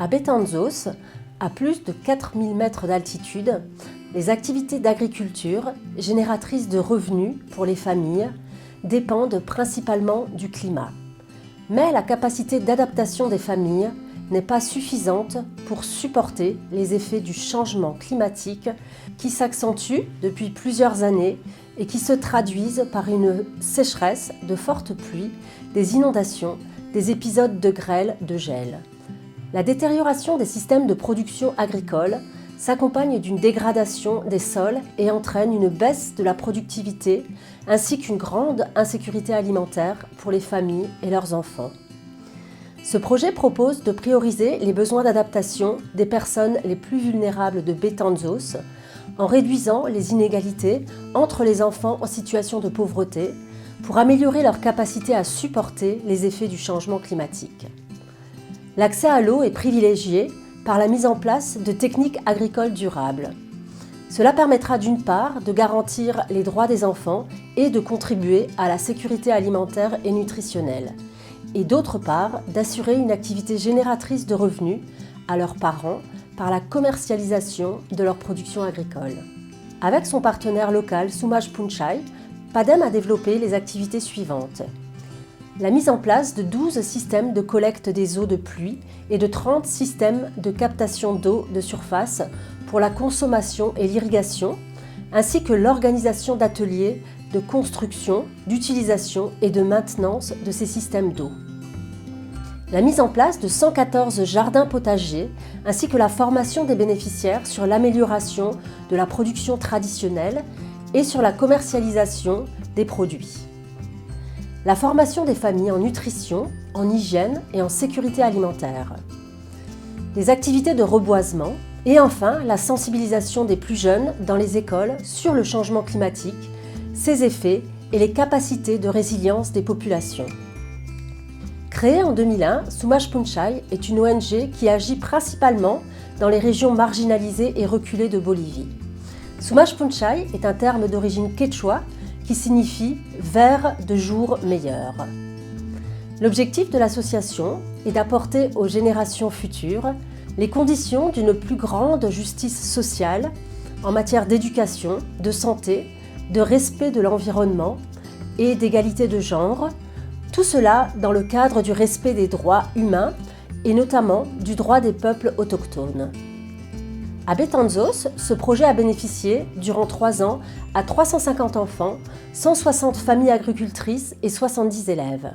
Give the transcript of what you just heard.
À Betanzos, à plus de 4000 mètres d'altitude, les activités d'agriculture, génératrices de revenus pour les familles, dépendent principalement du climat. Mais la capacité d'adaptation des familles n'est pas suffisante pour supporter les effets du changement climatique qui s'accentue depuis plusieurs années et qui se traduisent par une sécheresse, de fortes pluies, des inondations, des épisodes de grêle, de gel. La détérioration des systèmes de production agricole s'accompagne d'une dégradation des sols et entraîne une baisse de la productivité ainsi qu'une grande insécurité alimentaire pour les familles et leurs enfants. Ce projet propose de prioriser les besoins d'adaptation des personnes les plus vulnérables de Betanzos en réduisant les inégalités entre les enfants en situation de pauvreté pour améliorer leur capacité à supporter les effets du changement climatique. L'accès à l'eau est privilégié par la mise en place de techniques agricoles durables. Cela permettra d'une part de garantir les droits des enfants et de contribuer à la sécurité alimentaire et nutritionnelle, et d'autre part d'assurer une activité génératrice de revenus à leurs parents par la commercialisation de leur production agricole. Avec son partenaire local Sumash Punchai, PADEM a développé les activités suivantes. La mise en place de 12 systèmes de collecte des eaux de pluie et de 30 systèmes de captation d'eau de surface pour la consommation et l'irrigation, ainsi que l'organisation d'ateliers de construction, d'utilisation et de maintenance de ces systèmes d'eau. La mise en place de 114 jardins potagers, ainsi que la formation des bénéficiaires sur l'amélioration de la production traditionnelle et sur la commercialisation des produits. La formation des familles en nutrition, en hygiène et en sécurité alimentaire. Les activités de reboisement et enfin la sensibilisation des plus jeunes dans les écoles sur le changement climatique, ses effets et les capacités de résilience des populations. Créée en 2001, Sumash Punchai est une ONG qui agit principalement dans les régions marginalisées et reculées de Bolivie. Sumash Punchai est un terme d'origine quechua qui signifie « vers de jours meilleurs ». L'objectif de l'association est d'apporter aux générations futures les conditions d'une plus grande justice sociale en matière d'éducation, de santé, de respect de l'environnement et d'égalité de genre, tout cela dans le cadre du respect des droits humains et notamment du droit des peuples autochtones. À Betanzos, ce projet a bénéficié, durant 3 ans, à 350 enfants, 160 familles agricultrices et 70 élèves.